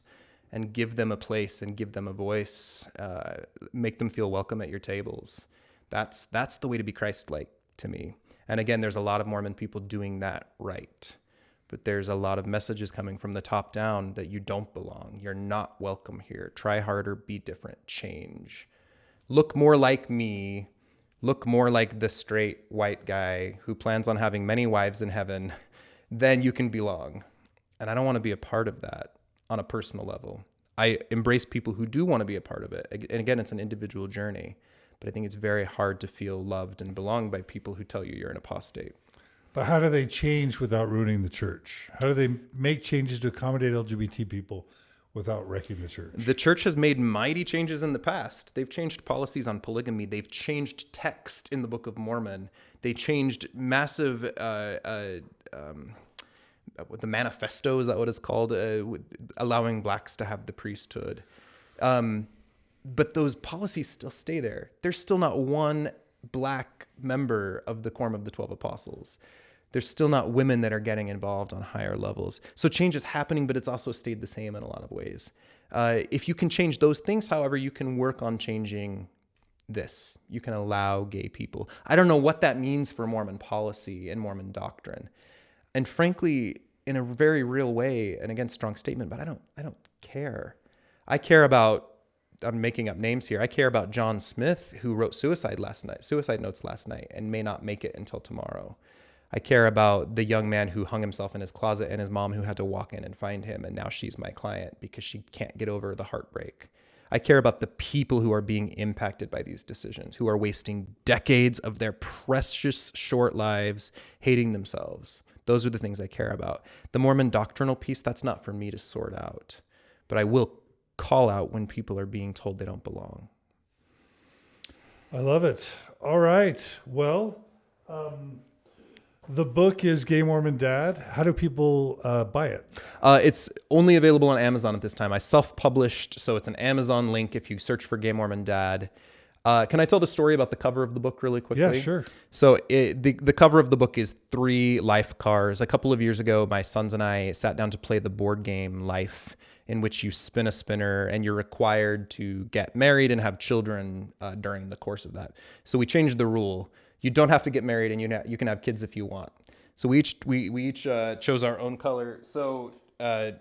S2: and give them a place and give them a voice, make them feel welcome at your tables. That's the way to be Christ-like to me. And again, there's a lot of Mormon people doing that right. But there's a lot of messages coming from the top down that you don't belong. You're not welcome here. Try harder, be different, change. Look more like me. look more like the straight white guy who plans on having many wives in heaven, then you can belong. And I don't want to be a part of that on a personal level. I embrace people who do want to be a part of it. And again, it's an individual journey. But I think it's very hard to feel loved and belong by people who tell you you're an apostate.
S1: But how do they change without ruining the church? How do they make changes to accommodate LGBT people without wrecking the church?
S2: The church has made mighty changes in the past. They've changed policies on polygamy. They've changed text in the Book of Mormon. They changed massive, the manifesto, is that what it's called? Allowing blacks to have the priesthood. But those policies still stay there. There's still not one black member of the Quorum of the 12 Apostles. There's still not women that are getting involved on higher levels. So change is happening, but it's also stayed the same in a lot of ways. If you can change those things, however, you can work on changing this. You can allow gay people. I don't know what that means for Mormon policy and Mormon doctrine. And frankly, in a very real way, and again, strong statement, but I don't care. I care about, I'm making up names here. I care about John Smith, who wrote suicide notes last night and may not make it until tomorrow. I care about the young man who hung himself in his closet and his mom who had to walk in and find him. And now she's my client because she can't get over the heartbreak. I care about the people who are being impacted by these decisions, who are wasting decades of their precious short lives hating themselves. Those are the things I care about. The Mormon doctrinal piece, that's not for me to sort out, but I will call out when people are being told they don't belong.
S1: I love it. All right. Well, the book is Gay Mormon Dad. How do people buy it?
S2: It's only available on Amazon at this time. I self-published, so it's an Amazon link if you search for Gay Mormon Dad. Can I tell the story about the cover of the book really quickly?
S1: Yeah, sure.
S2: So the cover of the book is 3 life cars. A couple of years ago, my sons and I sat down to play the board game Life, in which you spin a spinner and you're required to get married and have children during the course of that. So we changed the rule. You don't have to get married and you can have kids if you want. So we each chose our own color. So I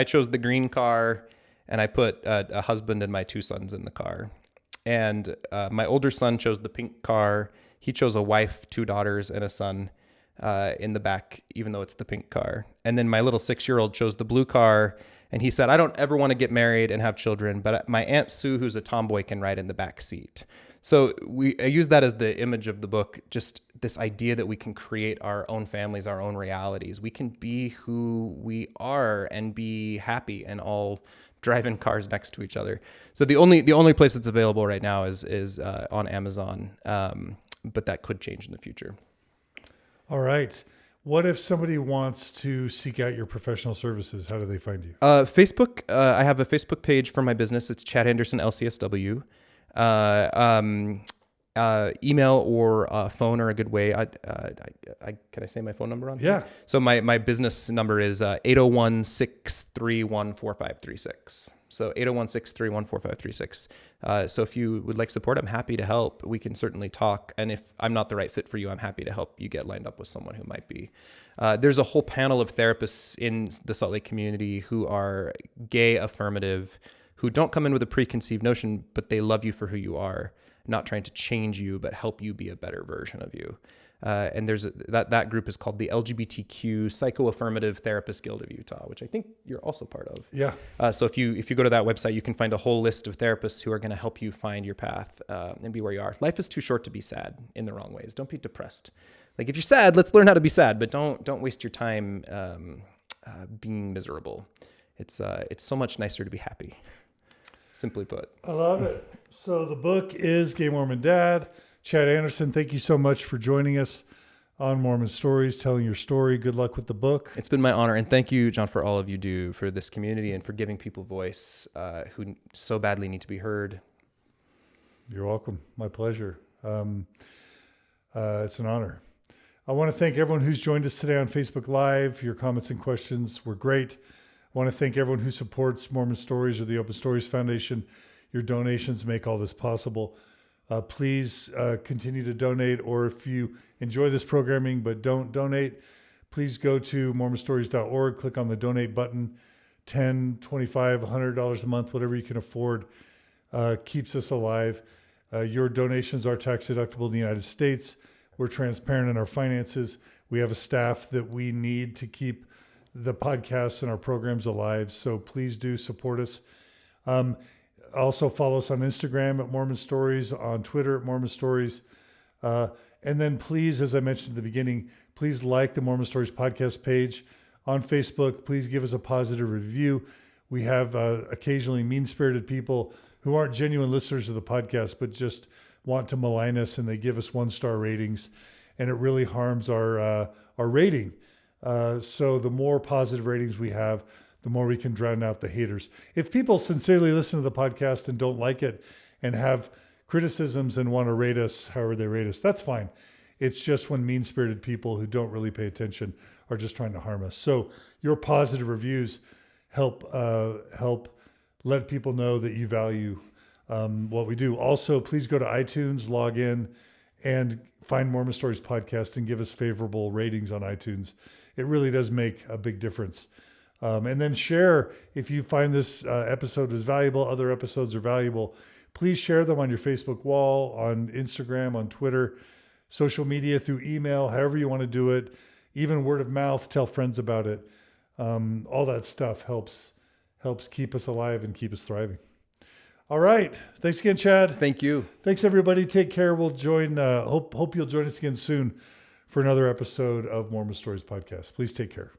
S2: chose the green car and I put a husband and my 2 sons in the car. And my older son chose the pink car. He chose a wife, 2 daughters, and a son in the back, even though it's the pink ar. And then my little 6-year-old chose the blue car. And he said, I don't ever want to get married and have children, but my Aunt Sue, who's a tomboy, can ride in the back seat. So I use that as the image of the book, just this idea that we can create our own families, our own realities. We can be who we are and be happy and all drive in cars next to each other. So the only place that's available right now is on Amazon, but that could change in the future. All
S1: right. What if somebody wants to seek out your professional services? How do they find you?
S2: Facebook. I have a Facebook page for my business. It's Chad Anderson, LCSW. Email or phone are a good way. Can I say my phone number on?
S1: Yeah.
S2: So my business number is 801-631-4536. So 801-631-4536. So if you would like support, I'm happy to help. We can certainly talk. And if I'm not the right fit for you, I'm happy to help you get lined up with someone who might be. There's a whole panel of therapists in the Salt Lake community who are gay affirmative, who don't come in with a preconceived notion, but they love you for who you are, not trying to change you, but help you be a better version of you. And there's that group is called the LGBTQ Psycho-Affirmative Therapist Guild of Utah, which I think you're also part of.
S1: Yeah.
S2: So if you go to that website, you can find a whole list of therapists who are going to help you find your path and be where you are. Life is too short to be sad in the wrong ways. Don't be depressed. Like if you're sad, let's learn how to be sad, but don't waste your time being miserable. It's so much nicer to be happy. Simply put.
S1: I love it. So the book is Gay Mormon Dad. Chad Anderson, thank you so much for joining us on Mormon Stories, telling your story. Good luck with the book.
S2: It's been my honor. And thank you, John, for all of you do for this community and for giving people voice who so badly need to be heard.
S1: You're welcome. My pleasure. It's an honor. I want to thank everyone who's joined us today on Facebook Live. Your comments and questions were great. I want to thank everyone who supports Mormon Stories or the Open Stories Foundation. Your donations make all this possible. Please continue to donate, or if you enjoy this programming but don't donate, please go to mormonstories.org, click on the donate button. $10, $25, $100 a month, whatever you can afford, keeps us alive. Your donations are tax deductible in the United States. We're transparent in our finances. We have a staff that we need to keep the podcasts and our programs alive. So please do support us. Also follow us on Instagram at Mormon Stories, on Twitter at Mormon Stories. And then please, as I mentioned at the beginning, please like the Mormon Stories podcast page on Facebook. Please give us a positive review. We have occasionally mean-spirited people who aren't genuine listeners of the podcast, but just want to malign us, and they give us 1-star ratings, and it really harms our rating. So the more positive ratings we have, the more we can drown out the haters. If people sincerely listen to the podcast and don't like it and have criticisms and want to rate us however they rate us, that's fine. It's just when mean-spirited people who don't really pay attention are just trying to harm us. So your positive reviews help let people know that you value what we do. Also, please go to iTunes, log in, and find Mormon Stories podcast and give us favorable ratings on iTunes. It really does make a big difference. And then share if you find this episode is valuable, other episodes are valuable. Please share them on your Facebook wall, on Instagram, on Twitter, social media, through email, however you want to do it. Even word of mouth, tell friends about it. All that stuff helps keep us alive and keep us thriving. All right. Thanks again, Chad.
S2: Thank you.
S1: Thanks, everybody. Take care. We'll join. Hope you'll join us again soon for another episode of Mormon Stories podcast. Please take care.